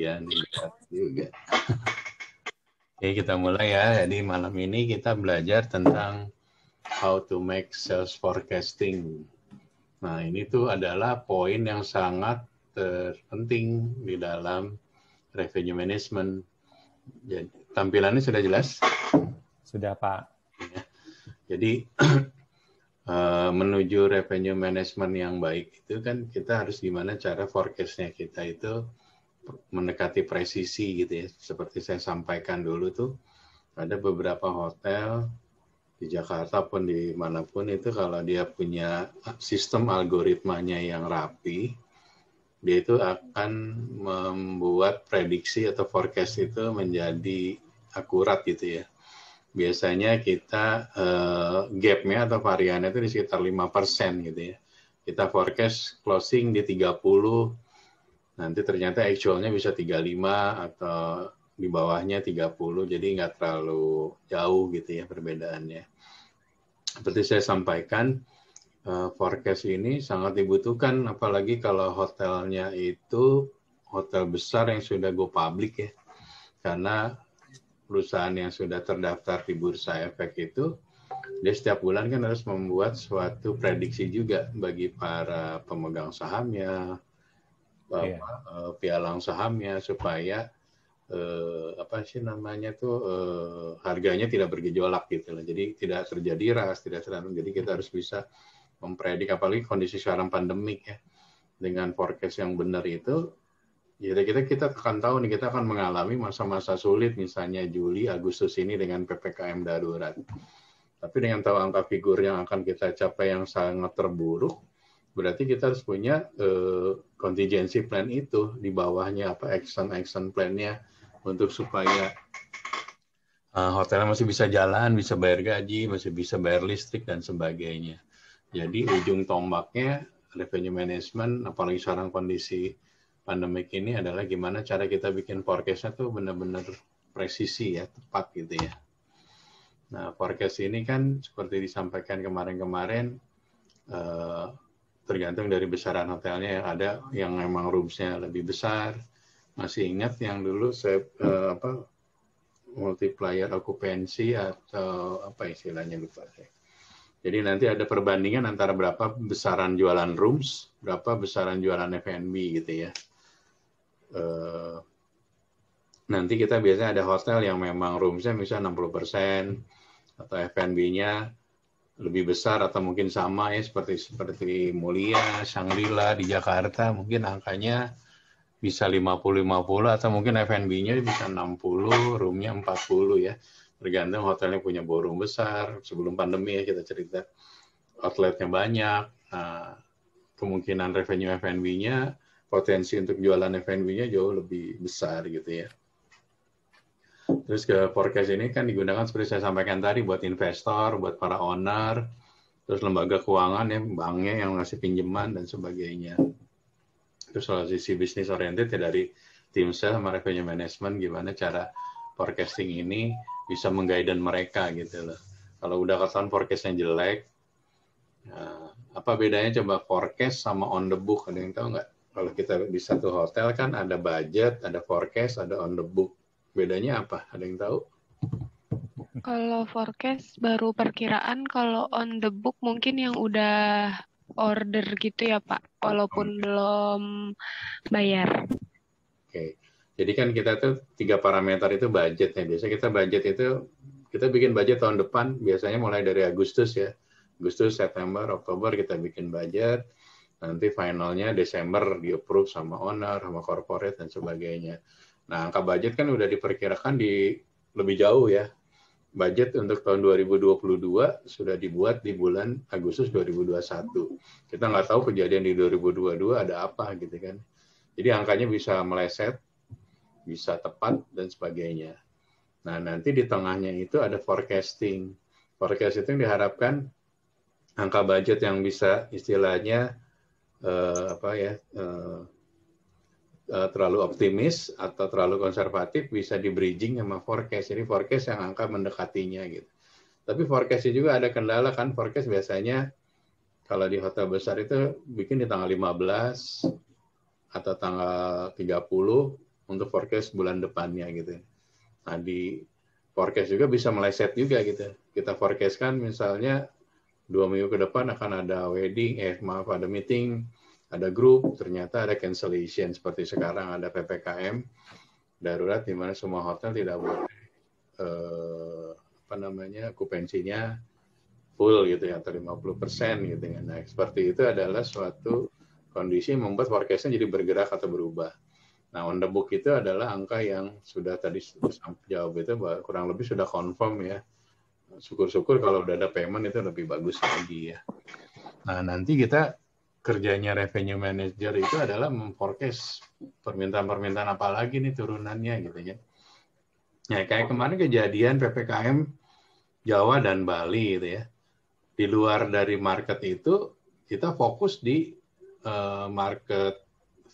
jangan dilihat juga. Oke, kita mulai ya. Jadi malam ini kita belajar tentang how to make sales forecasting. Nah, ini tuh adalah poin yang sangat penting di dalam revenue management. Jadi, tampilannya sudah jelas? Sudah, Pak. Ya. Jadi, menuju revenue management yang baik itu kan kita harus gimana cara forecast-nya kita itu mendekati presisi gitu ya. Seperti saya sampaikan dulu tuh, ada beberapa hotel di Jakarta pun di manapun itu kalau dia punya sistem algoritmanya yang rapi, dia itu akan membuat prediksi atau forecast itu menjadi akurat gitu ya. Biasanya kita gap-nya atau variannya itu di sekitar 5% gitu ya. Kita forecast closing di 30, nanti ternyata actual-nya bisa 35 atau di bawahnya 30, jadi nggak terlalu jauh gitu ya perbedaannya. Seperti saya sampaikan, forecast ini sangat dibutuhkan, apalagi kalau hotelnya itu hotel besar yang sudah go public ya. Karena perusahaan yang sudah terdaftar di Bursa Efek itu, dia setiap bulan kan harus membuat suatu prediksi juga bagi para pemegang sahamnya, pialang sahamnya, supaya harganya tidak bergejolak gitu loh. Jadi tidak terjadi ras, jadi kita harus bisa mempredik, apalagi kondisi sekarang pandemik ya. Dengan forecast yang benar itu, kita akan tahu nih kita akan mengalami masa-masa sulit, misalnya Juli, Agustus ini dengan PPKM darurat. Tapi dengan tahu angka figur yang akan kita capai yang sangat terburuk, berarti kita harus punya contingency plan itu di bawahnya, action plan-nya untuk supaya hotelnya masih bisa jalan, bisa bayar gaji, masih bisa bayar listrik dan sebagainya. Jadi ujung tombaknya revenue management, apalagi sekarang kondisi pandemik ini adalah gimana cara kita bikin forecast-nya tuh benar-benar presisi ya, tepat gitu ya. Nah, forecast ini kan seperti disampaikan kemarin-kemarin, tergantung dari besaran hotelnya. Ada yang memang rooms-nya lebih besar. Masih ingat yang dulu saya multiplier okupansi atau apa istilahnya lupa saya. Jadi nanti ada perbandingan antara berapa besaran jualan rooms, berapa besaran jualan F&B gitu ya. Nanti kita biasanya ada hotel yang memang roomsnya misalnya 60% atau F&B-nya lebih besar atau mungkin sama ya, seperti Mulia, Shangri-La di Jakarta, mungkin angkanya bisa 50-50 atau mungkin F&B-nya bisa 60, room-nya 40 ya. Tergantung hotelnya punya ballroom besar, sebelum pandemi ya kita cerita, outletnya banyak, nah, kemungkinan revenue F&B-nya, potensi untuk jualan F&B-nya jauh lebih besar gitu ya. Terus ke forecast ini kan digunakan seperti saya sampaikan tadi buat investor, buat para owner, terus lembaga keuangan ya, banknya yang ngasih pinjaman dan sebagainya. Terus kalau sisi bisnis oriented ya dari tim sales sama revenue management, gimana cara forecasting ini bisa mengguidance mereka gitu loh. Kalau udah ketahuan forecastnya jelek, apa bedanya coba forecast sama on the book? Ada yang tahu nggak? Kalau kita di satu hotel kan ada budget, ada forecast, ada on the book. Bedanya apa? Ada yang tahu? Kalau forecast baru perkiraan, kalau on the book mungkin yang udah order gitu ya Pak, walaupun belum bayar. Oke. Jadi kan kita tuh 3 parameter itu budget ya. Biasanya kita budget itu, kita bikin budget tahun depan, biasanya mulai dari Agustus ya. Agustus, September, Oktober kita bikin budget. Nanti finalnya Desember di-approve sama owner, sama corporate dan sebagainya. Nah, angka budget kan udah diperkirakan di lebih jauh ya. Budget untuk tahun 2022 sudah dibuat di bulan Agustus 2021. Kita nggak tahu kejadian di 2022 ada apa gitu kan. Jadi angkanya bisa meleset, bisa tepat, dan sebagainya. Nah, nanti di tengahnya itu ada forecasting. Forecast itu yang diharapkan angka budget yang bisa istilahnya terlalu optimis atau terlalu konservatif bisa di bridging sama forecast. Jadi forecast yang angka mendekatinya gitu. Tapi forecastnya juga ada kendala kan. Forecast biasanya kalau di hotel besar itu bikin di tanggal 15 atau tanggal 30, untuk forecast bulan depannya gitu. Nah, di forecast juga bisa meleset juga gitu. Kita forecast-kan misalnya 2 minggu ke depan akan ada wedding, ada meeting, ada grup, ternyata ada cancellation seperti sekarang ada PPKM darurat di mana semua hotel tidak boleh okupansinya full gitu ya, atau 50% gitu ya. Nah, seperti itu adalah suatu kondisi yang membuat forecast-nya jadi bergerak atau berubah. Nah, on the book itu adalah angka yang sudah tadi jawab itu kurang lebih sudah confirm ya. Syukur-syukur kalau udah ada payment itu lebih bagus lagi ya. Nah, nanti kita kerjanya revenue manager itu adalah memforecast permintaan-permintaan apa lagi nih turunannya gitu ya. Nah, kayak kemarin kejadian PPKM Jawa dan Bali gitu ya. Di luar dari market itu, kita fokus di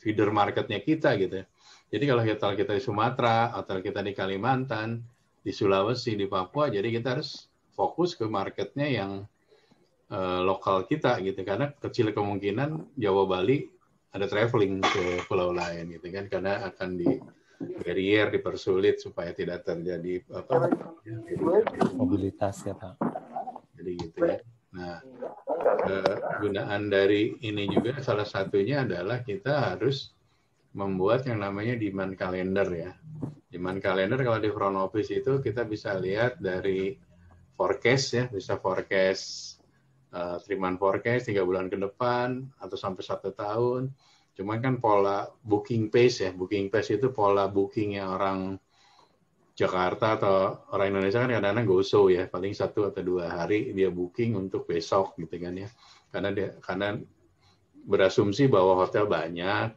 feeder marketnya kita gitu ya. Jadi kalau hotel kita di Sumatera, hotel kita di Kalimantan, di Sulawesi, di Papua, jadi kita harus fokus ke marketnya yang lokal kita gitu, karena kecil kemungkinan Jawa Bali ada traveling ke pulau lain gitu kan, karena akan di barrier, dipersulit supaya tidak terjadi mobilitas ya Pak. Jadi gitu ya. Nah, kegunaan dari ini juga salah satunya adalah kita harus membuat yang namanya demand calendar ya. Demand calendar kalau di front office itu kita bisa lihat dari forecast ya, bisa forecast 3-month forecast 3 bulan ke depan atau sampai 1 tahun. Cuman kan pola booking pace ya, booking pace itu pola bookingnya orang Jakarta atau orang Indonesia kan kadang-kadang go show ya, paling 1 atau 2 hari dia booking untuk besok gitu kan ya. Karena berasumsi bahwa hotel banyak,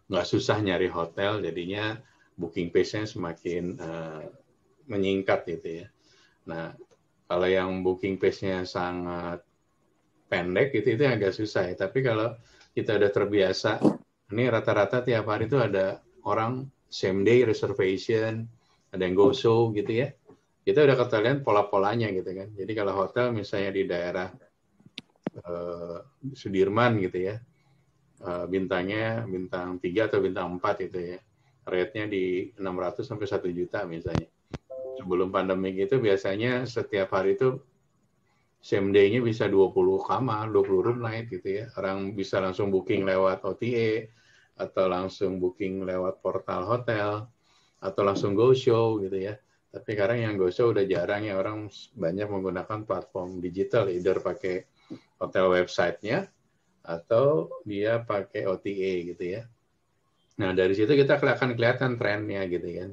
nggak susah nyari hotel, jadinya booking pace-nya semakin menyingkat gitu ya. Nah, kalau yang booking pace-nya sangat pendek itu agak susah ya. Tapi kalau kita udah terbiasa, ini rata-rata tiap hari itu ada orang same day reservation, ada yang go show gitu ya. Kita udah ketahuan pola-polanya gitu kan. Jadi kalau hotel misalnya di daerah Sudirman gitu ya, bintangnya bintang 3 atau bintang 4 gitu ya. Rate-nya di 600 sampai 1 juta misalnya. Sebelum pandemi itu biasanya setiap hari itu same day-nya bisa 20 kamar, 20 room night gitu ya. Orang bisa langsung booking lewat OTA, atau langsung booking lewat portal hotel, atau langsung go show gitu ya. Tapi sekarang yang go show udah jarang ya, orang banyak menggunakan platform digital, either pakai hotel website-nya, atau dia pakai OTA gitu ya. Nah, dari situ kita akan kelihatan trennya gitu kan.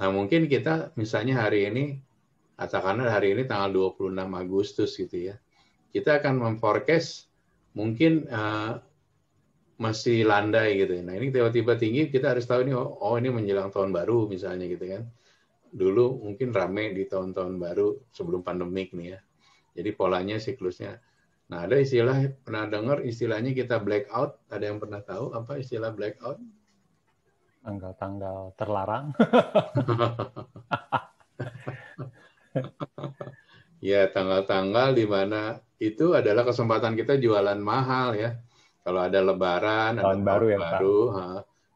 Nah, mungkin kita misalnya hari ini, katakanlah hari ini tanggal 26 Agustus gitu ya, kita akan memforecast mungkin masih landai gitu. Nah, ini tiba-tiba tinggi, kita harus tahu nih, oh ini menjelang tahun baru misalnya gitu kan. Dulu mungkin rame di tahun-tahun baru sebelum pandemik nih ya. Jadi polanya, siklusnya. Nah, ada istilah, pernah dengar istilahnya kita blackout, ada yang pernah tahu apa istilah blackout? Tanggal-tanggal terlarang. Ya, tanggal-tanggal di mana itu adalah kesempatan kita jualan mahal ya. Kalau ada lebaran, ada tahun baru,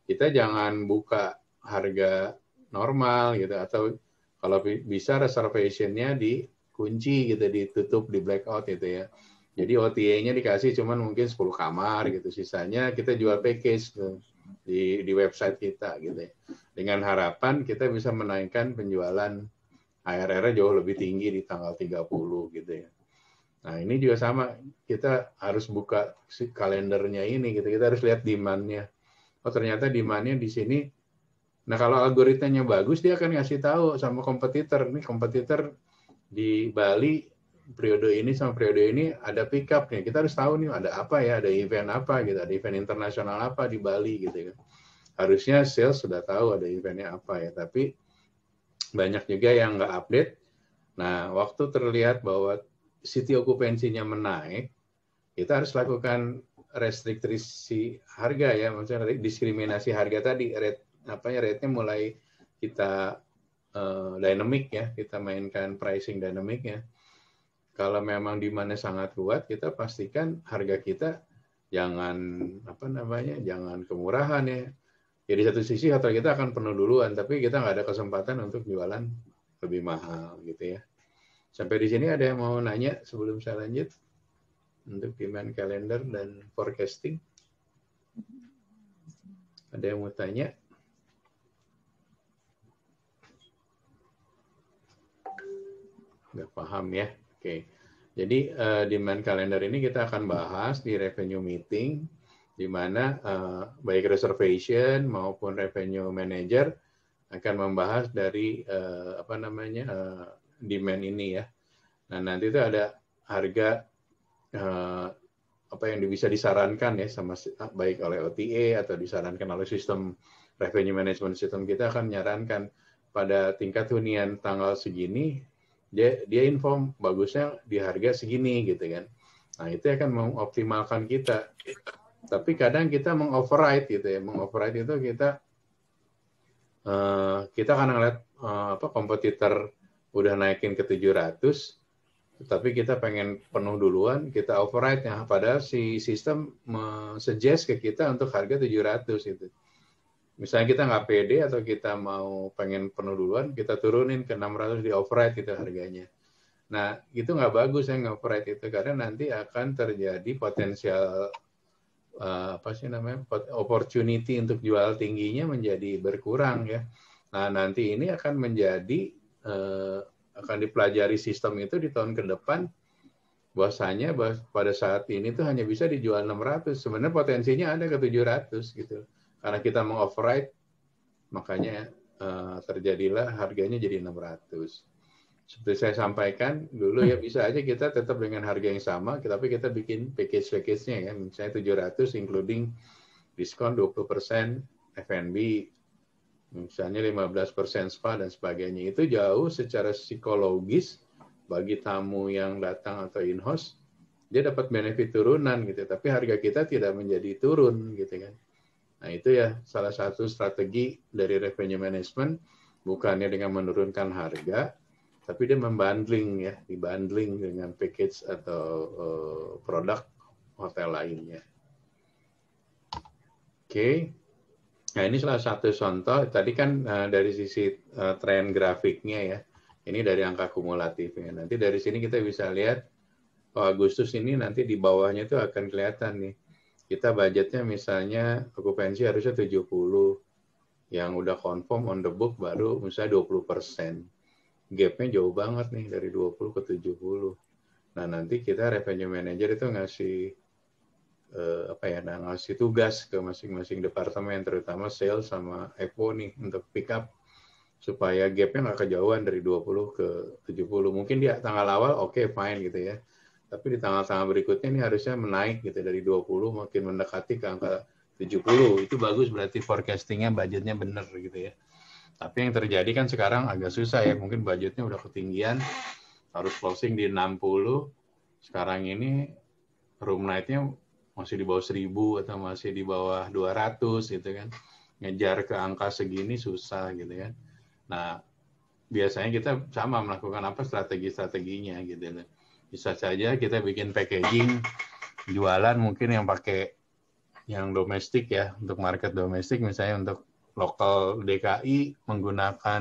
kita jangan buka harga normal gitu, atau kalau bisa reservation-nya dikunci gitu, ditutup, di blackout gitu ya. Jadi OTA-nya dikasih cuman mungkin 10 kamar gitu, sisanya kita jual package tuh di website kita gitu ya. Dengan harapan kita bisa menaikkan penjualan ARR-nya jauh lebih tinggi di tanggal 30 gitu ya. Nah, ini juga sama, kita harus buka si kalendernya ini gitu. Kita harus lihat demand-nya. Oh, ternyata demand-nya di sini. Nah, kalau algoritmanya bagus, dia akan ngasih tahu sama kompetitor. Nih, kompetitor di Bali periode ini sama periode ini ada pick up nih. Kita harus tahu nih ada apa ya, ada event apa gitu, ada event internasional apa di Bali gitu kan. Harusnya sales sudah tahu ada eventnya apa ya, tapi banyak juga yang nggak update. Nah, waktu terlihat bahwa city occupancy-nya menaik, kita harus lakukan restriksi harga ya, maksudnya diskriminasi harga tadi, rate-nya mulai kita dynamic ya, kita mainkan pricing dynamic ya. Kalau memang demand-nya sangat kuat, kita pastikan harga kita jangan jangan kemurahan ya. Ya di satu sisi hotel kita akan penuh duluan, tapi kita nggak ada kesempatan untuk jualan lebih mahal gitu ya. Sampai di sini ada yang mau nanya sebelum saya lanjut untuk demand calendar dan forecasting? Ada yang mau tanya? Nggak paham ya? Oke. Jadi demand calendar ini kita akan bahas di revenue meeting, di mana baik reservation maupun revenue manager akan membahas dari demand ini ya. Nah nanti itu ada harga apa yang bisa disarankan ya sama baik oleh OTA atau disarankan oleh sistem revenue management system, kita akan menyarankan pada tingkat hunian tanggal segini dia inform bagusnya di harga segini gitu kan. Nah itu akan mengoptimalkan kita. Tapi kadang kita mengoverride gitu ya. Mengoverride itu kita akan ngeliat kompetitor udah naikin ke 700, tapi kita pengen penuh duluan, kita override ya. Padahal si sistem suggest ke kita untuk harga 700 itu. Misalnya kita nggak pede atau kita mau pengen penuh duluan, kita turunin ke 600 di override itu harganya. Nah, itu nggak bagus ya nge-override itu, karena nanti akan terjadi potensial opportunity untuk jual tingginya menjadi berkurang ya. Nah, nanti ini akan menjadi akan dipelajari sistem itu di tahun ke depan, bahwasanya pada saat ini tuh hanya bisa dijual 600. Sebenarnya potensinya ada ke 700 gitu. Karena kita meng-override, makanya terjadilah harganya jadi 600. Seperti saya sampaikan dulu ya, bisa aja kita tetap dengan harga yang sama, tapi kita bikin package-nya ya, misalnya 700 including diskon 20%, F&B, misalnya 15% spa dan sebagainya. Itu jauh secara psikologis bagi tamu yang datang atau in-house, dia dapat benefit turunan gitu, tapi harga kita tidak menjadi turun gitu kan. Nah itu ya salah satu strategi dari revenue management, bukannya dengan menurunkan harga, tapi dia membundling ya, dibundling dengan package atau produk hotel lainnya. Oke. Nah ini salah satu contoh, tadi kan dari sisi tren grafiknya ya, ini dari angka kumulatifnya. Nanti dari sini kita bisa lihat, Agustus ini nanti di bawahnya itu akan kelihatan nih. Kita budgetnya misalnya okupansi harusnya 70, yang udah confirm on the book baru misalnya 20%. Gapnya jauh banget nih dari 20 ke 70. Nah nanti kita revenue manager itu ngasih ngasih tugas ke masing-masing departemen, terutama sales sama FO nih untuk pick up supaya gapnya nggak kejauhan dari 20 ke 70. Mungkin di tanggal awal oke, fine gitu ya. Tapi di tanggal-tanggal berikutnya ini harusnya menaik gitu dari 20 makin mendekati ke angka 70. Itu bagus, berarti forecastingnya budgetnya benar gitu ya. Tapi yang terjadi kan sekarang agak susah ya, mungkin budgetnya udah ketinggian, harus closing di 60. Sekarang ini room night-nya masih di bawah 1000 atau masih di bawah 200 gitu kan. Ngejar ke angka segini susah gitu kan. Nah, biasanya kita sama melakukan strategi-strateginya gitu. Bisa saja kita bikin packaging jualan mungkin yang pakai yang domestik ya, untuk market domestik, misalnya untuk lokal DKI menggunakan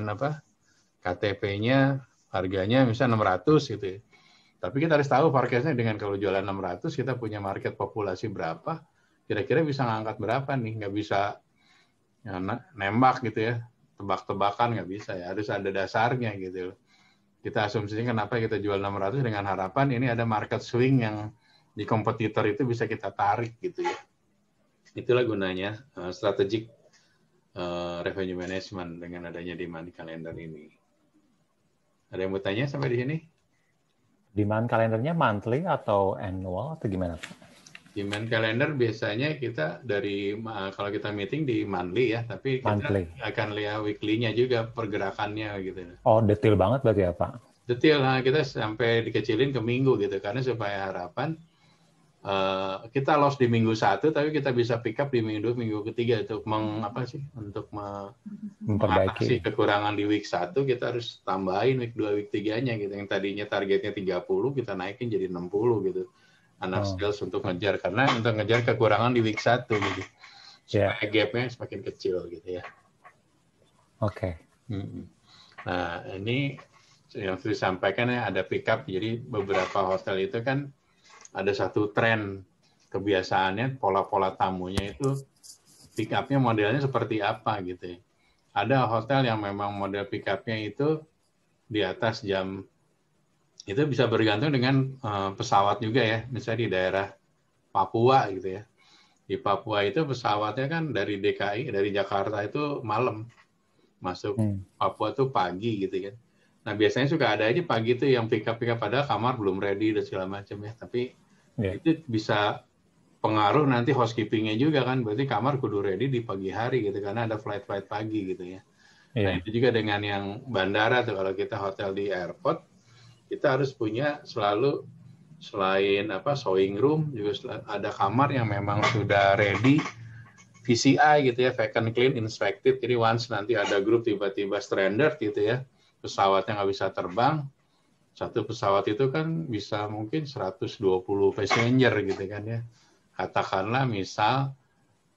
KTP-nya harganya misalnya 600 gitu ya. Tapi kita harus tahu forecast-nya, dengan kalau jualan 600 kita punya market populasi berapa, kira-kira bisa ngangkat berapa nih, nggak bisa ya, nembak gitu ya, tebak-tebakan nggak bisa ya, harus ada dasarnya gitu. Kita asumsinya kenapa kita jual 600 dengan harapan ini ada market swing yang di kompetitor itu bisa kita tarik gitu ya. Itulah gunanya strategic revenue management dengan adanya demand calendar ini. Ada yang mau tanya sampai di sini? Demand kalendernya monthly atau annual atau gimana? Demand calendar biasanya kita dari kalau kita meeting di monthly ya, tapi kita akan lihat weekly-nya juga pergerakannya gitu. Oh, detail banget berarti ya Pak? Detail, kita sampai dikecilin ke minggu gitu, karena supaya harapan kita loss di minggu 1, tapi kita bisa pick up di minggu 3 untuk mengatasi kekurangan di week 1, kita harus tambahin week 2, week 3-nya gitu. Yang tadinya targetnya 30, kita naikin jadi 60 gitu. Anak sales untuk ngejar, karena untuk ngejar kekurangan di week 1 gitu. supaya gap-nya semakin kecil gitu ya. Oke. Nah, ini yang saya sampaikan ya, ada pick up. Jadi beberapa hotel itu kan ada satu tren kebiasaannya, pola-pola tamunya itu pick up-nya modelnya seperti apa gitu ya. Ada hotel yang memang model pick up-nya itu di atas jam, itu bisa bergantung dengan pesawat juga ya. Misalnya di daerah Papua gitu ya. Di Papua itu pesawatnya kan dari DKI, dari Jakarta itu malam. Masuk Papua tuh pagi gitu kan. Nah biasanya suka ada aja pagi tuh yang pick up padahal kamar belum ready dan segala macam ya. Tapi itu bisa pengaruh nanti housekeeping-nya juga kan. Berarti kamar kudu ready di pagi hari gitu karena ada flight pagi gitu ya. Nah itu juga dengan yang bandara tuh, kalau kita hotel di airport kita harus punya selalu selain showing room juga ada kamar yang memang sudah ready VCI gitu ya, vacant clean inspected. Jadi once nanti ada grup tiba-tiba stranded gitu ya, pesawatnya nggak bisa terbang, satu pesawat itu kan bisa mungkin 120 passenger gitu kan ya. Katakanlah misal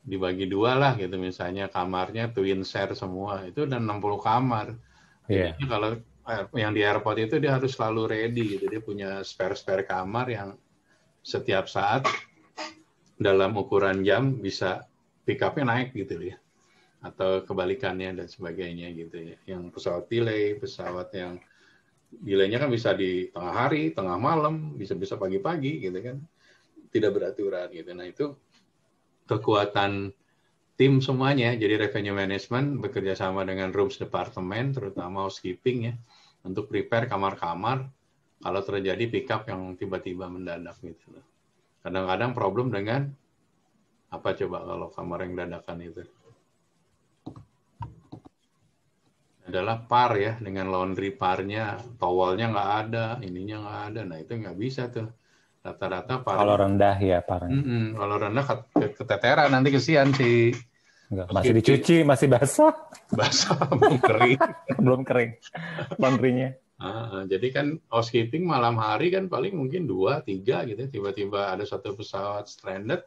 dibagi dua lah gitu, misalnya kamarnya twin share semua, itu udah 60 kamar. Jadi kalau yang di airport itu dia harus selalu ready gitu, dia punya spare kamar yang setiap saat dalam ukuran jam bisa pick up-nya naik gitu ya, atau kebalikannya dan sebagainya gitu ya. Yang pesawat delay, pesawat yang delaynya kan bisa di tengah hari, tengah malam, bisa pagi-pagi gitu kan, tidak beraturan gitu. Nah itu kekuatan tim semuanya. Jadi revenue management bekerja sama dengan rooms department, terutama housekeeping ya, untuk prepare kamar-kamar kalau terjadi pick up yang tiba-tiba mendadak gitu. Kadang-kadang problem dengan apa coba kalau kamar yang dadakan itu? Adalah par ya, dengan laundry parnya, towelnya nggak ada, ininya nggak ada. Nah itu nggak bisa tuh. Rata-rata par. Kalau rendah ya parnya. Kalau rendah keteteran, nanti kesian sih. Masih dicuci, masih basah. Basah, belum kering. Belum kering laundry-nya. Jadi kan housekeeping malam hari kan paling mungkin 2, 3 gitu. Tiba-tiba ada satu pesawat stranded,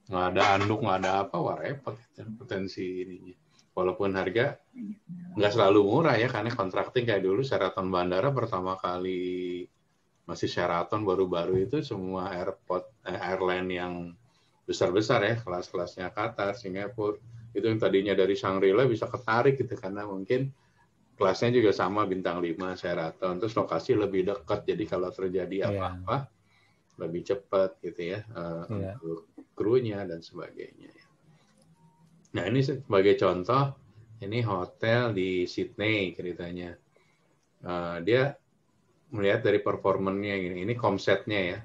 nggak ada anduk, nggak ada apa, wah repot potensi ininya. Walaupun harga nggak selalu murah ya, karena contracting kayak dulu Sheraton Bandara pertama kali masih Sheraton baru-baru itu semua airline yang besar-besar ya, kelas-kelasnya Qatar, Singapura, itu yang tadinya dari Shangri-La bisa ketarik gitu karena mungkin kelasnya juga sama bintang 5 Sheraton, terus lokasi lebih dekat, jadi kalau terjadi apa-apa lebih cepat gitu ya untuk krunya dan sebagainya. Nah ini sebagai contoh, ini hotel di Sydney ceritanya. Dia melihat dari performanya ini komsetnya ya.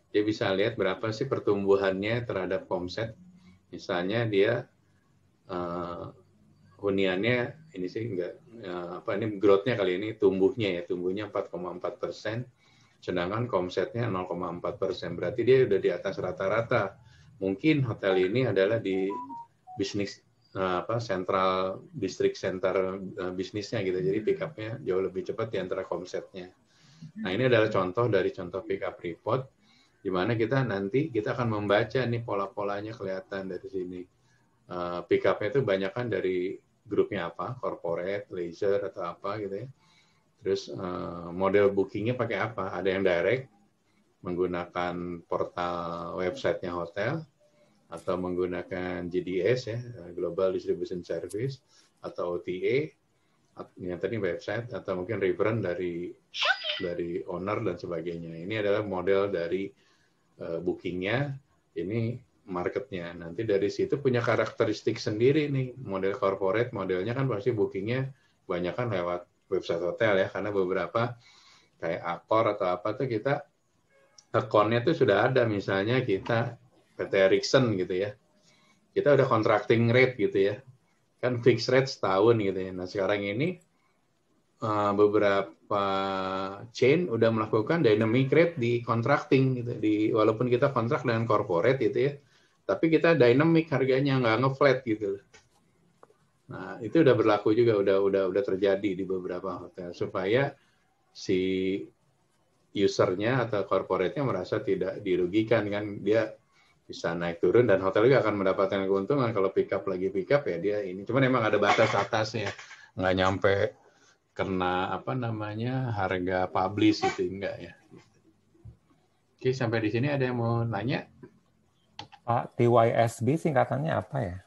Dia bisa lihat berapa sih pertumbuhannya terhadap komset. Misalnya dia huniannya ini sih enggak ini growth-nya kali ini tumbuhnya 4,4%, sedangkan komsetnya 0,4%. Berarti dia udah di atas rata-rata. Mungkin hotel ini adalah di bisnis central district center bisnisnya gitu. Jadi pick up-nya jauh lebih cepat di antara komsetnya. Nah, ini adalah contoh dari contoh pick up report di mana kita akan membaca nih pola-polanya kelihatan dari sini. Pick up-nya itu banyakan dari grupnya apa, corporate, leisure atau apa gitu ya. Terus model bookingnya pakai apa? Ada yang direct menggunakan portal websitenya hotel, atau menggunakan GDS ya, Global Distribution Service, atau OTA, yang tadi website, atau mungkin reference dari owner dan sebagainya. Ini adalah model dari bookingnya, ini marketnya. Nanti dari situ punya karakteristik sendiri nih, model corporate, modelnya kan pasti bookingnya banyak kan lewat website hotel ya, karena beberapa kayak Accor atau apa tuh kita account-nya tuh sudah ada, misalnya kita PT Ericsson gitu ya, kita udah contracting rate gitu ya, kan fixed rate setahun gitu ya. Nah sekarang ini beberapa chain udah melakukan dynamic rate di contracting gitu, walaupun kita kontrak dengan corporate gitu ya, tapi kita dynamic harganya, nggak nge-flat gitu. Nah itu udah berlaku juga, udah terjadi di beberapa hotel supaya si usernya atau corporate-nya merasa tidak dirugikan kan, dia bisa naik turun, dan hotel juga akan mendapatkan keuntungan kalau pick up ya dia ini. Cuman emang ada batas atasnya, nggak nyampe kena apa namanya harga publish itu enggak ya. Oke, sampai di sini ada yang mau nanya? Pak, TYSB singkatannya apa ya?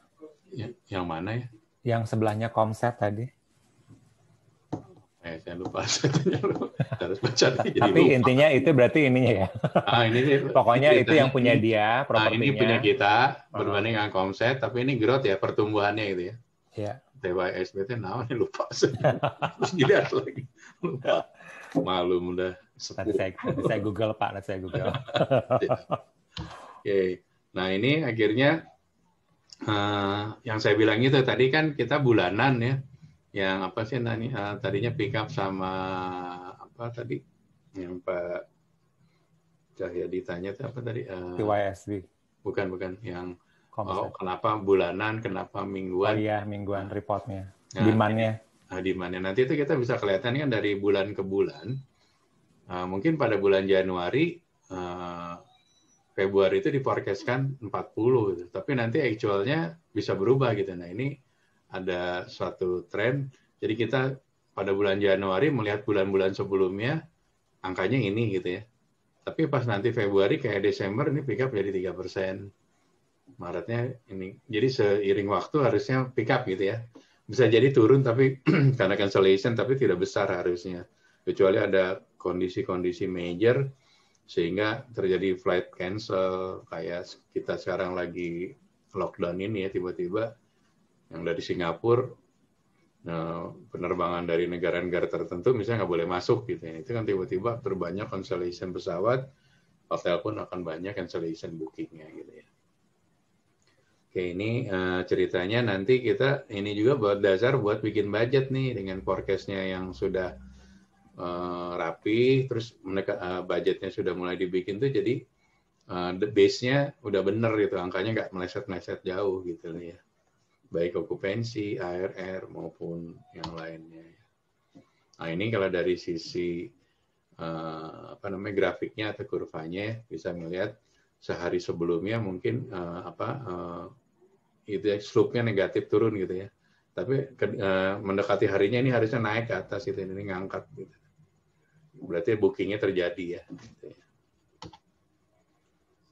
Yang mana ya? Yang sebelahnya Komset tadi. Saya lupa. Harus baca nih, jadi Tapi lupa. intinya itu berarti ininya ya. Ini Pokoknya itu yang punya dia, propertinya. Ini punya kita berbanding dengan Komset, tapi ini growth ya, pertumbuhannya gitu ya. Iya. TYSB itu namanya lupa. Terus dilihat lagi. Lupa. Malum udah Nanti saya Google, Pak. Nanti saya Google. Oke. Nah, ini akhirnya yang saya bilang itu tadi kan kita bulanan ya. Yang apa sih tadinya pick up sama apa tadi? Yang Pak Cahya ditanya itu apa tadi? TYSB. Bukan. Yang kenapa bulanan, kenapa mingguan? Oh iya, mingguan reportnya. Demand-nya. Demand-nya. Nanti itu kita bisa kelihatan kan dari bulan ke bulan. Mungkin pada bulan Januari, Februari itu diforecastkan 40 gitu. Tapi nanti actualnya bisa berubah gitu. Nah, ini ada suatu tren. Jadi kita pada bulan Januari melihat bulan-bulan sebelumnya angkanya ini gitu ya. Tapi pas nanti Februari kayak Desember ini pick up jadi 3%. Maretnya ini. Jadi seiring waktu harusnya pick up gitu ya. Bisa jadi turun tapi karena cancellation tapi tidak besar harusnya. Kecuali ada kondisi-kondisi major sehingga terjadi flight cancel kayak kita sekarang lagi lockdown ini ya, tiba-tiba yang dari Singapura penerbangan dari negara-negara tertentu misalnya nggak boleh masuk gitu ya. Itu kan tiba-tiba terbanyak cancellation pesawat, hotel pun akan banyak cancellation bookingnya gitu ya. Oke, ini ceritanya nanti kita ini juga buat dasar buat bikin budget nih dengan forecast-nya yang sudah rapi, terus budgetnya sudah mulai dibikin tuh jadi base-nya udah bener gitu, angkanya nggak meleset-meleset jauh gitu ya. Baik okupansi, ARR maupun yang lainnya. Nah, ini kalau dari sisi grafiknya atau kurvanya bisa melihat sehari sebelumnya mungkin itu ya, slope-nya negatif turun gitu ya. Tapi mendekati harinya ini harusnya naik ke atas itu, ini ngangkat gitu. Berarti bookingnya terjadi ya. Gitu ya.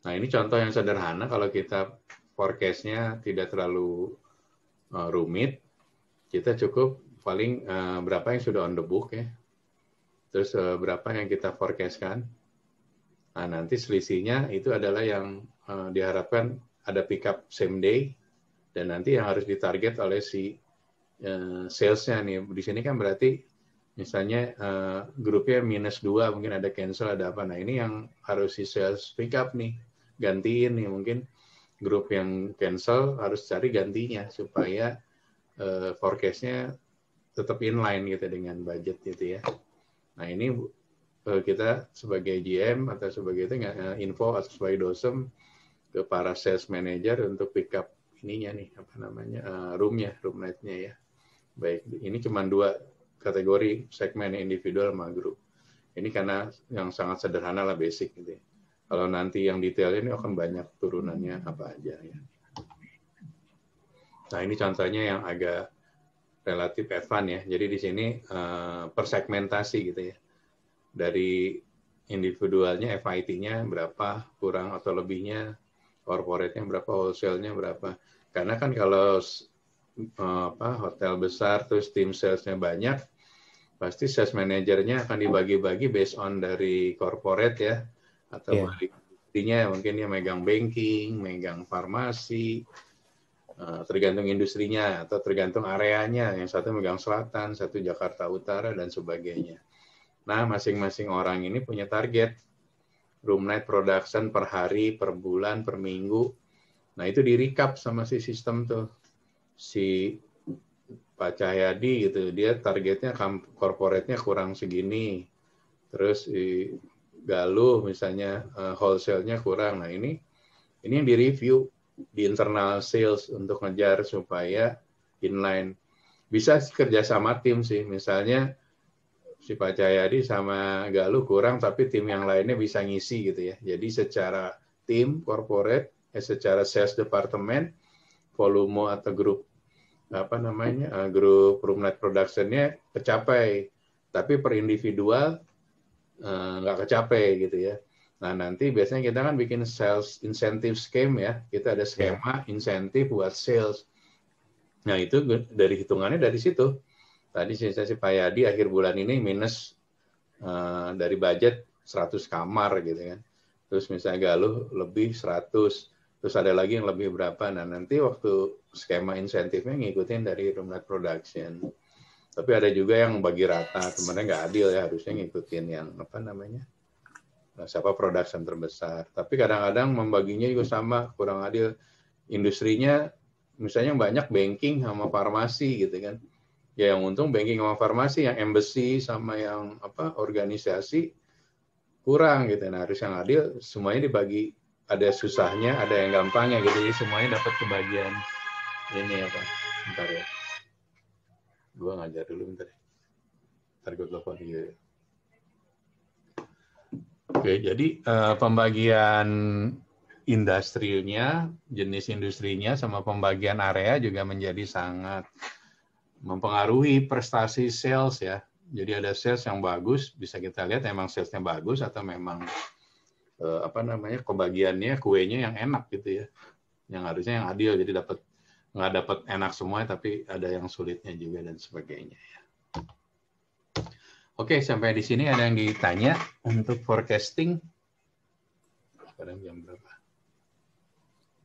Nah, ini contoh yang sederhana kalau kita forecast-nya tidak terlalu rumit, kita cukup paling berapa yang sudah on the book ya. Terus berapa yang kita forecast-kan. Nah, nanti selisihnya itu adalah yang diharapkan ada pick up same day, dan nanti yang harus ditarget oleh si sales-nya nih. Di sini kan berarti misalnya grupnya -2, mungkin ada cancel, ada apa. Nah, ini yang harus si sales pick up nih, gantiin nih. Mungkin grup yang cancel harus cari gantinya supaya forecast-nya tetap inline gitu dengan budget gitu ya. Nah, ini kita sebagai GM atau sebagai itu info atau sebagai dosem ke para sales manager untuk pick up ininya nih, apa namanya, room night-nya ya. Baik, ini cuma 2 kategori, segmen individual sama grup. Ini karena yang sangat sederhana lah, basic gitu ya. Kalau nanti yang detail ini akan banyak turunannya apa aja ya. Nah, ini contohnya yang agak relatif advance ya. Jadi di sini persegmentasi gitu ya. Dari individualnya, FIT-nya berapa, kurang atau lebihnya, corporate-nya berapa, wholesale-nya berapa. Karena kan kalau hotel besar terus tim sales-nya banyak, pasti sales manajernya akan dibagi-bagi based on dari corporate ya, atau baliknya mungkin dia megang banking, megang farmasi, tergantung industrinya atau tergantung areanya, yang satu megang selatan, satu Jakarta Utara dan sebagainya. Nah, masing-masing orang ini punya target room night production per hari, per bulan, per minggu. Nah, itu di-recap sama si sistem tuh. Si Pak Cahyadi gitu, dia targetnya corporate-nya kurang segini. Terus Galuh misalnya wholesale-nya kurang. Nah, ini yang di-review di internal sales untuk ngejar supaya inline. Bisa kerja sama tim sih, misalnya si Pak Cahyadi sama Galuh kurang tapi tim yang lainnya bisa ngisi gitu ya. Jadi secara tim corporate secara sales department, volume atau grup grup room night production-nya kecapai, tapi per individual nggak kecapai gitu ya. Nah, nanti biasanya kita kan bikin sales incentive scheme ya. Kita ada skema insentif buat sales. Nah, itu dari hitungannya dari situ. Tadi saya Pak Yadi akhir bulan ini minus dari budget 100 kamar gitu kan. Terus misalnya Galuh lebih 100. Terus ada lagi yang lebih berapa. Nah, nanti waktu skema insentifnya ngikutin dari room night production. Tapi ada juga yang bagi rata. Sebenarnya nggak adil ya. Harusnya ngikutin yang siapa production terbesar. Tapi kadang-kadang membaginya juga sama, kurang adil. Industrinya misalnya banyak banking sama farmasi gitu kan. Ya yang untung banking sama farmasi, yang embassy sama yang organisasi kurang gitu. Nah, harus yang adil semuanya dibagi, ada susahnya, ada yang gampangnya gitu. Jadi semuanya dapat kebagian ini bentar ya. Gua ngajar dulu bentar ya. Ntar gue telepon gitu. Oke, jadi pembagian industrinya, jenis industrinya, sama pembagian area juga menjadi sangat mempengaruhi prestasi sales ya. Jadi ada sales yang bagus, bisa kita lihat memang salesnya bagus atau memang pembagiannya kuenya yang enak gitu ya. Yang harusnya yang adil, jadi nggak dapat enak semua, tapi ada yang sulitnya juga dan sebagainya ya. Oke, sampai di sini ada yang ditanya untuk forecasting. Sekarang jam berapa?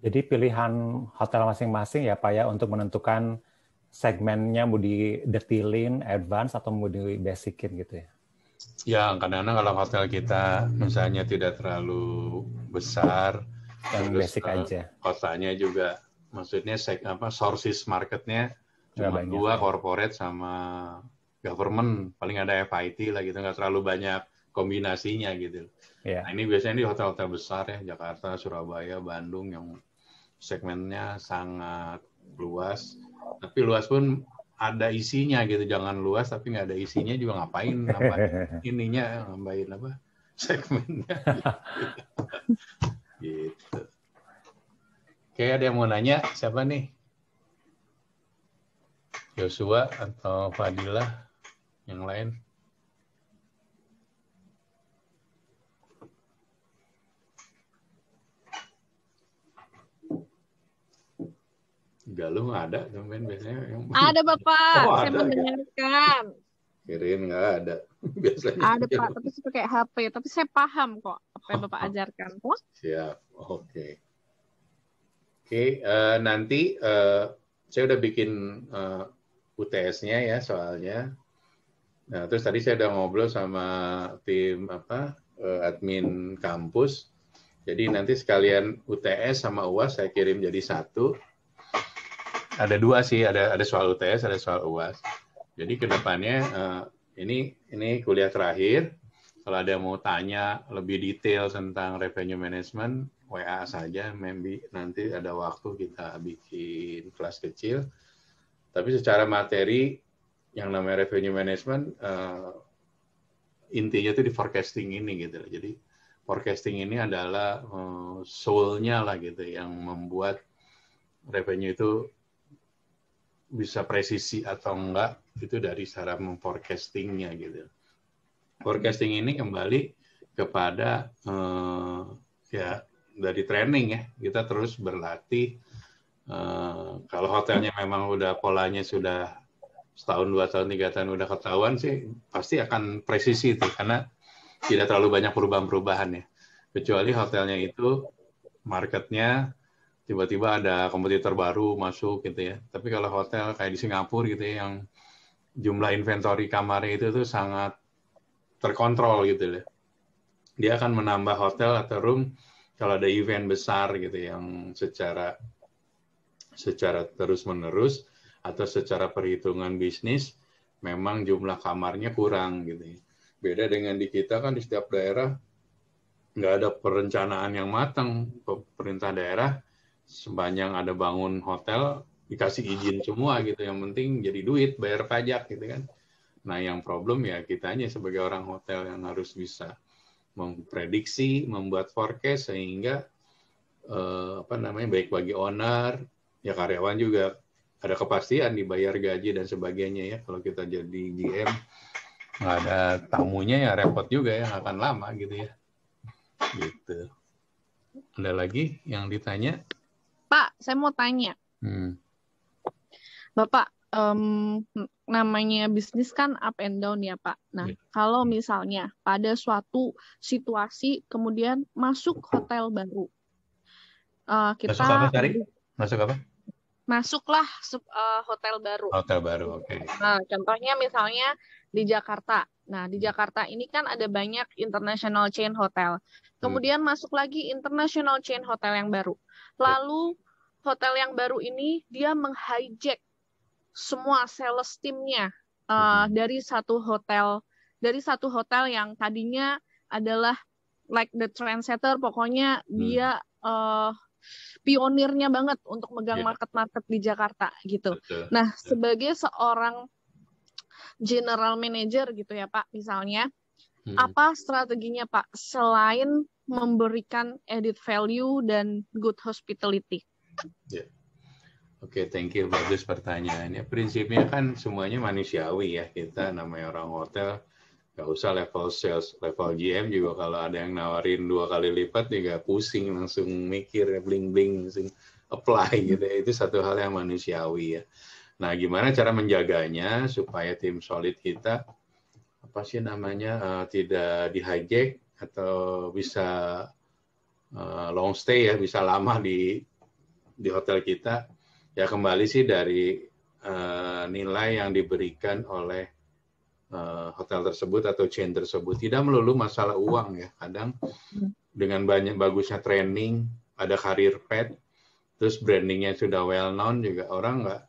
Jadi pilihan hotel masing-masing ya Pak ya untuk menentukan segmennya mau di-detailin, advance atau mau di-basicin gitu ya? Ya, kadang-kadang kalau hotel kita misalnya tidak terlalu besar, yang terus basic aja. Kotanya juga, maksudnya sources marketnya cuma dua, corporate sama government, paling ada FIT lah gitu, nggak terlalu banyak kombinasinya gitu. Nah, ini biasanya di hotel-hotel besar ya, Jakarta, Surabaya, Bandung, yang segmennya sangat luas. Tapi luas pun ada isinya gitu, jangan luas tapi nggak ada isinya juga ngapain ininya, nambahin segmennya. Gitu. Oke, ada yang mau nanya? Siapa nih? Joshua atau Fadilah? Yang lain? Galuh nggak ada, temen biasanya. Ada Bapak, saya mendengarkan. Kirain nggak ada. Biasanya ada Pak, tapi saya pakai HP. Tapi saya paham kok apa yang Bapak ajarkan kok. Siap, oke. Oke, nanti saya udah bikin UTS-nya ya soalnya. Nah, terus tadi saya udah ngobrol sama tim admin kampus. Jadi nanti sekalian UTS sama UAS saya kirim jadi satu. Ada dua sih, ada soal UTS, ada soal UAS. Jadi kedepannya ini kuliah terakhir. Kalau ada yang mau tanya lebih detail tentang revenue management, WA saja. Maybe nanti ada waktu kita bikin kelas kecil. Tapi secara materi yang namanya revenue management intinya itu di forecasting ini gitu. Jadi forecasting ini adalah soul-nya lah gitu yang membuat revenue itu bisa presisi atau enggak itu dari cara memforecastingnya gitu. Forecasting ini kembali kepada ya dari training ya, kita terus berlatih. Kalau hotelnya memang udah polanya sudah setahun, 2 tahun, 3 tahun udah ketahuan sih pasti akan presisi itu karena tidak terlalu banyak perubahan-perubahan ya. Kecuali hotelnya itu marketnya tiba-tiba ada kompetitor baru masuk gitu ya. Tapi kalau hotel kayak di Singapura gitu ya, yang jumlah inventory kamarnya itu tuh sangat terkontrol gitu ya. Dia akan menambah hotel atau room kalau ada event besar gitu yang secara terus-menerus atau secara perhitungan bisnis memang jumlah kamarnya kurang gitu ya. Beda dengan di kita kan di setiap daerah nggak ada perencanaan yang matang. Pemerintah daerah sepanjang ada bangun hotel dikasih izin semua gitu, yang penting jadi duit, bayar pajak gitu kan. Nah yang problem ya kitanya sebagai orang hotel yang harus bisa memprediksi, membuat forecast sehingga baik bagi owner, ya karyawan juga ada kepastian dibayar gaji dan sebagainya ya. Kalau kita jadi GM nggak ada tamunya ya repot juga ya, nggak akan lama gitu ya. Gitu. Ada lagi yang ditanya? Pak, saya mau tanya. Bapak, namanya bisnis kan up and down ya Pak. Nah, kalau misalnya pada suatu situasi kemudian masuk hotel baru, kita masuk apa, Sari? Masuk apa? Masuklah hotel baru. Hotel baru, oke. Nah, contohnya misalnya di Jakarta. Nah, di Jakarta ini kan ada banyak international chain hotel. Kemudian masuk lagi international chain hotel yang baru. Lalu hotel yang baru ini dia meng-hijack semua sales team-nya dari satu hotel yang tadinya adalah like the trendsetter, pokoknya dia pionirnya banget untuk megang market-market di Jakarta gitu. Nah, sebagai seorang general manager gitu ya Pak, misalnya, apa strateginya Pak selain memberikan added value dan good hospitality? Oke, thank you. Bagus pertanyaannya. Prinsipnya kan semuanya manusiawi ya. Kita namanya orang hotel, nggak usah level sales, level GM juga kalau ada yang nawarin 2 kali lipat juga pusing, langsung mikir, bling-bling, langsung apply gitu ya. Itu satu hal yang manusiawi ya. Nah, gimana cara menjaganya supaya tim solid kita tidak di-hijack atau bisa long stay ya, bisa lama di hotel kita. Ya kembali sih dari nilai yang diberikan oleh hotel tersebut atau chain tersebut. Tidak melulu masalah uang ya. Kadang dengan banyak bagusnya training, ada career path, terus brandingnya sudah well known juga orang nggak,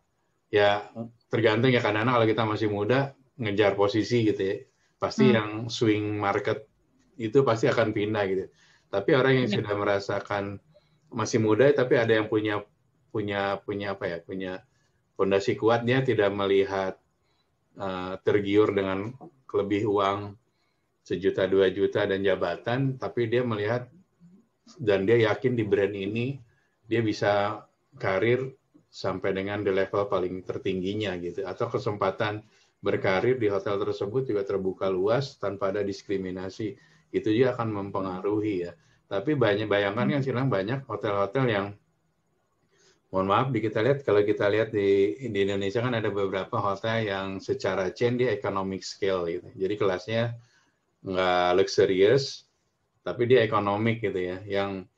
ya tergantung ya, kadang-kadang kalau kita masih muda ngejar posisi gitu ya. Pasti yang swing market itu pasti akan pindah gitu. Tapi orang yang sudah merasakan masih muda tapi ada yang punya fondasi kuat, dia tidak melihat tergiur dengan lebih uang 1 juta 2 juta dan jabatan, tapi dia melihat dan dia yakin di brand ini dia bisa karir sampai dengan di level paling tertingginya gitu, atau kesempatan berkarir di hotel tersebut juga terbuka luas tanpa ada diskriminasi. Itu juga akan mempengaruhi ya. Tapi bayangkan kan sekarang banyak hotel-hotel yang, mohon maaf, kalau kita lihat di Indonesia kan ada beberapa hotel yang secara chain dia economic scale gitu. Jadi kelasnya nggak luxurious, tapi dia economic gitu ya. Yang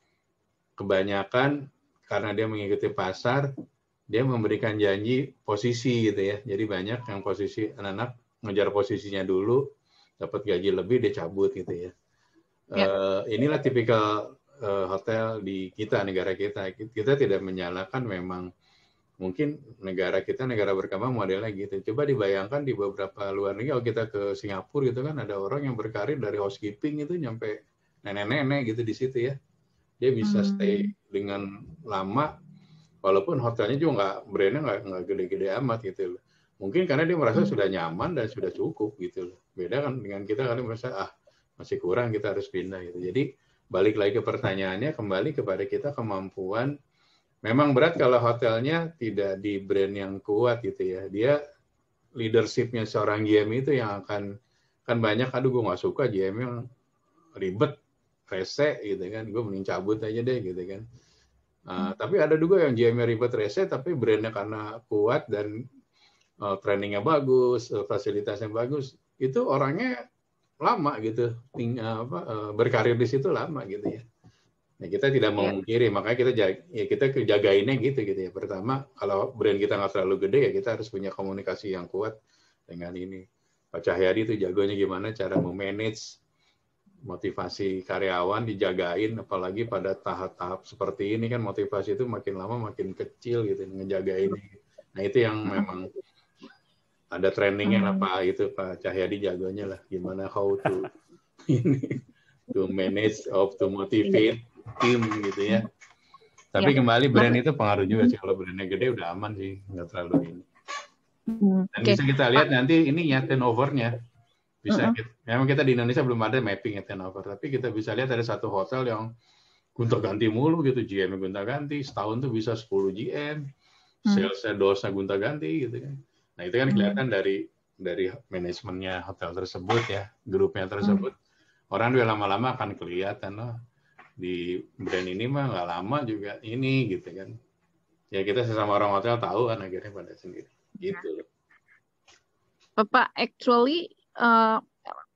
kebanyakan karena dia mengikuti pasar, dia memberikan janji posisi gitu ya. Jadi banyak yang posisi anak-anak ngejar posisinya dulu, dapat gaji lebih, dia cabut gitu ya. Inilah tipikal hotel di negara kita. Kita tidak menyalahkan, memang mungkin negara kita negara berkembang modelnya gitu. Coba dibayangkan di beberapa luar negeri, kalau kita ke Singapura gitu kan, ada orang yang berkarir dari housekeeping itu nyampe nenek-nenek gitu di situ ya. Dia bisa stay dengan lama, walaupun hotelnya juga brandnya nggak gede-gede amat gitu loh. Mungkin karena dia merasa sudah nyaman dan sudah cukup gitu loh. Beda kan dengan kita, kali merasa masih kurang, kita harus pindah gitu. Jadi balik lagi ke pertanyaannya, kembali kepada kita kemampuan. Memang berat kalau hotelnya tidak di brand yang kuat gitu ya. Dia leadership-nya seorang GM itu yang akan, kan banyak, aduh gue nggak suka GM yang ribet, rese gitu kan, gue mending cabut aja deh gitu kan. Tapi ada juga yang GM-nya ribet, rese, tapi brandnya karena kuat dan trainingnya bagus, fasilitasnya bagus, itu orangnya lama gitu, berkarir di situ lama gitu ya. Nah, kita tidak memungkiri, makanya kita jagainnya gitu ya. Pertama, kalau brand kita nggak terlalu gede ya kita harus punya komunikasi yang kuat dengan ini. Pak Cahyadi itu jagonya gimana cara memanage motivasi karyawan, dijagain, apalagi pada tahap-tahap seperti ini kan, motivasi itu makin lama makin kecil gitu, ngejagain. Nah itu yang memang ada trainingnya apa itu Pak Cahyadi jagonya lah, gimana how to manage, to motivate tim gitu ya. Tapi kembali brand itu pengaruh juga sih, kalau brandnya gede udah aman sih, nggak terlalu ini. Dan bisa kita lihat nanti ini ya turnover-nya. Bisa memang kita di Indonesia belum ada mapping ya turnover, tapi kita bisa lihat ada satu hotel yang gonta-ganti mulu gitu, GM-nya gonta-ganti, setahun tuh bisa 10 GM, sales-nya dosnya gonta-ganti gitu kan. Nah itu kan kelihatan dari manajemennya hotel tersebut ya, grupnya tersebut. Orang juga lama-lama akan kelihatan loh, di brand ini mah nggak lama juga ini gitu kan. Ya kita sesama orang hotel tahu kan akhirnya pada sendiri gitu loh. Bapak, actually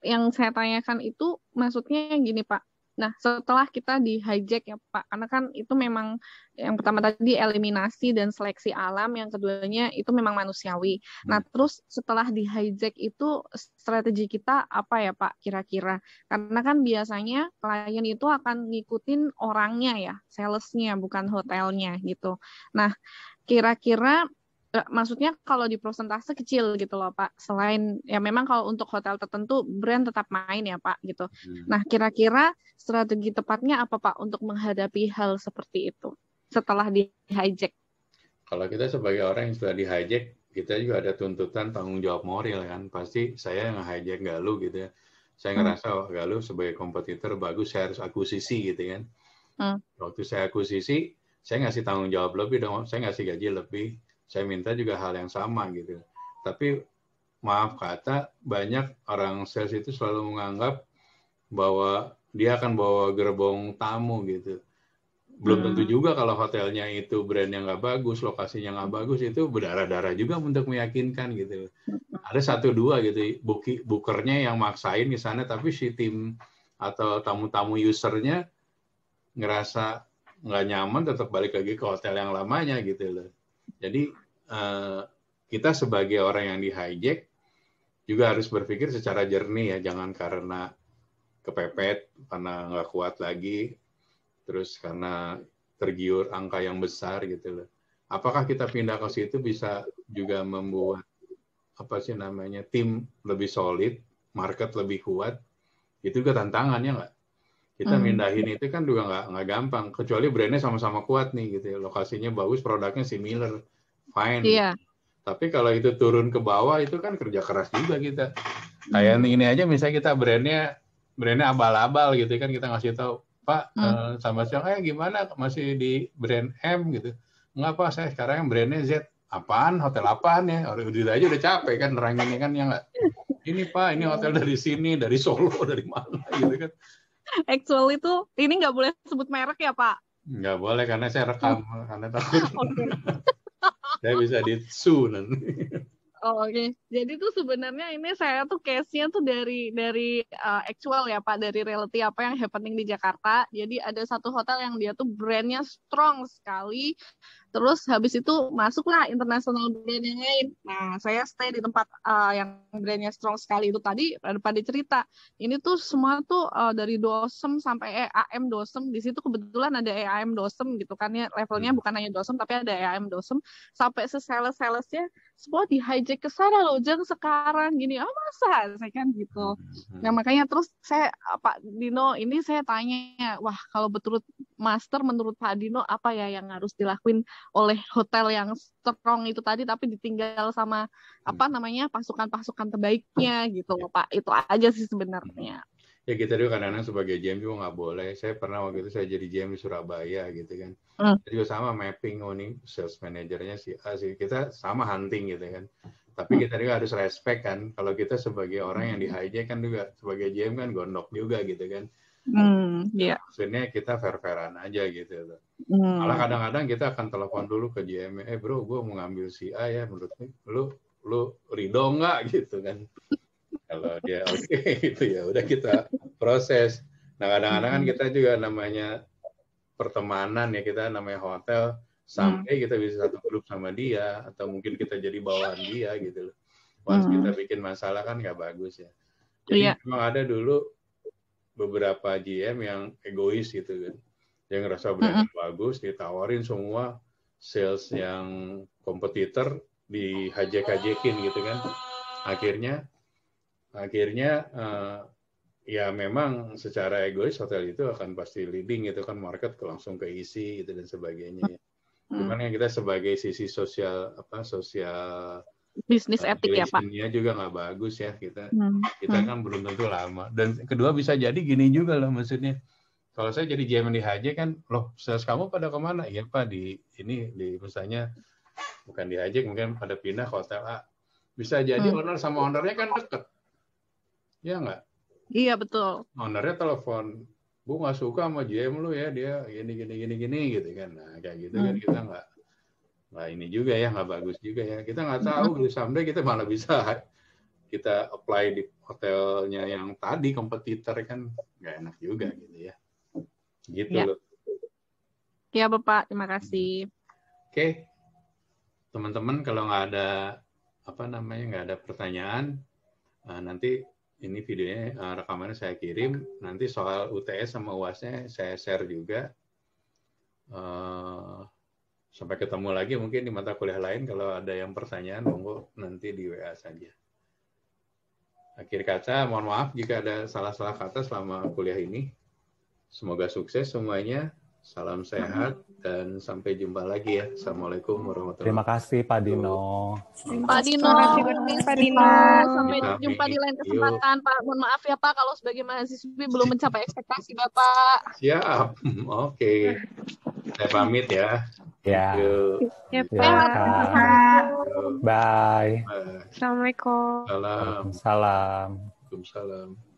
yang saya tanyakan itu maksudnya gini Pak. Nah, setelah kita di hijack ya Pak, karena kan itu memang yang pertama tadi eliminasi dan seleksi alam, yang keduanya itu memang manusiawi. Nah, terus setelah di hijack itu strategi kita apa ya Pak kira-kira? Karena kan biasanya klien itu akan ngikutin orangnya ya, salesnya bukan hotelnya gitu. Nah, kira-kira maksudnya kalau di persentase kecil gitu loh Pak. Selain ya memang kalau untuk hotel tertentu brand tetap main ya Pak gitu. Nah, kira-kira strategi tepatnya apa Pak untuk menghadapi hal seperti itu setelah di hijack? Kalau kita sebagai orang yang sudah di hijack, kita juga ada tuntutan tanggung jawab moral kan. Pasti saya yang hijack Galuh gitu ya. Saya ngerasa Galuh sebagai kompetitor bagus, saya harus akuisisi gitu kan. Waktu saya akuisisi, saya ngasih tanggung jawab lebih dong, saya ngasih gaji lebih. Saya minta juga hal yang sama gitu. Tapi maaf kata, banyak orang sales itu selalu menganggap bahwa dia akan bawa gerbong tamu gitu. Belum tentu juga kalau hotelnya itu brand yang nggak bagus, lokasinya nggak bagus, itu berdarah-darah juga untuk meyakinkan gitu. Ada 1-2 gitu, bookernya yang maksain di sana, tapi si tim atau tamu-tamu usernya ngerasa nggak nyaman, tetap balik lagi ke hotel yang lamanya gitu loh. Jadi kita sebagai orang yang di hijack juga harus berpikir secara jernih ya, jangan karena kepepet, karena nggak kuat lagi, terus karena tergiur angka yang besar gitu loh. Apakah kita pindah ke situ bisa juga membuat tim lebih solid, market lebih kuat? Itu juga tantangannya nggak? Kita mindahin itu kan juga nggak gampang, kecuali brandnya sama-sama kuat nih gitu ya, lokasinya bagus, produknya similar. Fine. Iya. Tapi kalau itu turun ke bawah itu kan kerja keras juga kita. Kayak ini aja misalnya kita brandnya abal-abal gitu kan, kita ngasih tahu, Pak sama siapa gimana masih di brand M gitu. Enggak Pak, saya sekarang brandnya Z. Apaan? Hotel apaan ya? Udah aja udah capek kan neranginnya kan ya nggak. Ini Pak, ini hotel dari sini, dari Solo, dari mana gitu kan. Actually itu ini nggak boleh sebut merek ya Pak? Nggak boleh karena saya rekam karena takut. Saya bisa di-sue nanti. Oh, oke. Jadi tuh sebenarnya ini saya tuh case-nya tuh dari actual ya Pak, dari reality apa yang happening di Jakarta. Jadi ada satu hotel yang dia tuh brand-nya strong sekali. Terus habis itu masuklah international brand yang lain. Nah, saya stay di tempat yang brandnya strong sekali itu tadi pada cerita. Ini tuh semua tuh dari dosem sampai EAM dosem. Di situ kebetulan ada EAM dosem gitu kan ya. Levelnya bukan hanya dosem tapi ada EAM dosem. Sampai sales-salesnya semua di hijack ke sana loh. Jangan sekarang gini. Oh masa? Saya kan gitu. Nah makanya terus saya Pak Dino ini saya tanya, wah kalau menurut Pak Dino apa ya yang harus dilakuin oleh hotel yang strong itu tadi tapi ditinggal sama pasukan-pasukan terbaiknya gitu loh Pak. Itu aja sih sebenarnya. Ya kita juga kadang-kadang sebagai GM juga nggak boleh. Saya pernah waktu itu saya jadi GM di Surabaya gitu kan. Kita juga sama mapping, nih sales manajernya si A sih. Kita sama hunting gitu kan. Tapi kita juga harus respect kan. Kalau kita sebagai orang yang di hijack kan juga sebagai GM kan gondok juga gitu kan. Yeah. Maksudnya kita fair-fairan aja gitu. Malah kadang-kadang kita akan telepon dulu ke GM, bro, gue mau ngambil si A ya, menurut lu ridho nggak gitu kan? Kalau dia oke, gitu ya, udah kita proses. Nah kadang-kadang kan kita juga namanya pertemanan ya, kita namanya hotel, sampai kita bisa satu grup sama dia, atau mungkin kita jadi bawahan dia gitu loh. Once kita bikin masalah kan nggak bagus ya. Jadi memang ada dulu beberapa GM yang egois gitu kan, yang ngerasa brand bagus, ditawarin semua sales yang kompetitor dihajek-hajekin gitu kan. Akhirnya ya memang secara egois hotel itu akan pasti leading gitu kan, market langsung keisi gitu dan sebagainya. Cuman yang kita sebagai sisi sosial bisnis etik ya Pak. Juga nggak bagus ya kita kan belum tentu lama. Dan kedua bisa jadi gini juga loh maksudnya. Kalau saya jadi GM di HJ kan, loh sales kamu pada kemana? Iya Pak, di misalnya bukan di HJ, mungkin pada pindah ke hotel A. Bisa jadi owner sama ownernya kan deket. Ya nggak? Iya, betul. Ownernya telepon, Bu nggak suka sama GM lu ya, dia gini gitu kan. Nah kayak gitu kan kita nggak ini juga ya, nggak bagus juga ya. Kita nggak tahu, someday kita malah bisa kita apply di hotelnya yang tadi kompetitor kan nggak enak juga gitu ya. Gitu Ya. loh. Ya Bapak, terima kasih. Oke, teman-teman kalau nggak ada nggak ada pertanyaan, nanti ini videonya rekamannya saya kirim. Nanti soal UTS sama UAS-nya saya share juga. Sampai ketemu lagi mungkin di mata kuliah lain. Kalau ada yang pertanyaan, monggo nanti di WA saja. Akhir kata, mohon maaf jika ada salah-salah kata selama kuliah ini. Semoga sukses semuanya. Salam sehat dan sampai jumpa lagi ya. Assalamualaikum warahmatullahi Terima wabarakatuh. kasih Pak Dino. Pak Dino, Terima kasih banyak, Pak Dino. sampai jumpa di lain kesempatan Pak. Mohon maaf ya Pak kalau sebagai mahasiswi belum mencapai ekspektasi Bapak. Siap. Oke. Saya pamit ya. Ya. Ya, Ya, Pak. Kak. Bye. Assalamualaikum. Salam. Salam. Waalaikumsalam.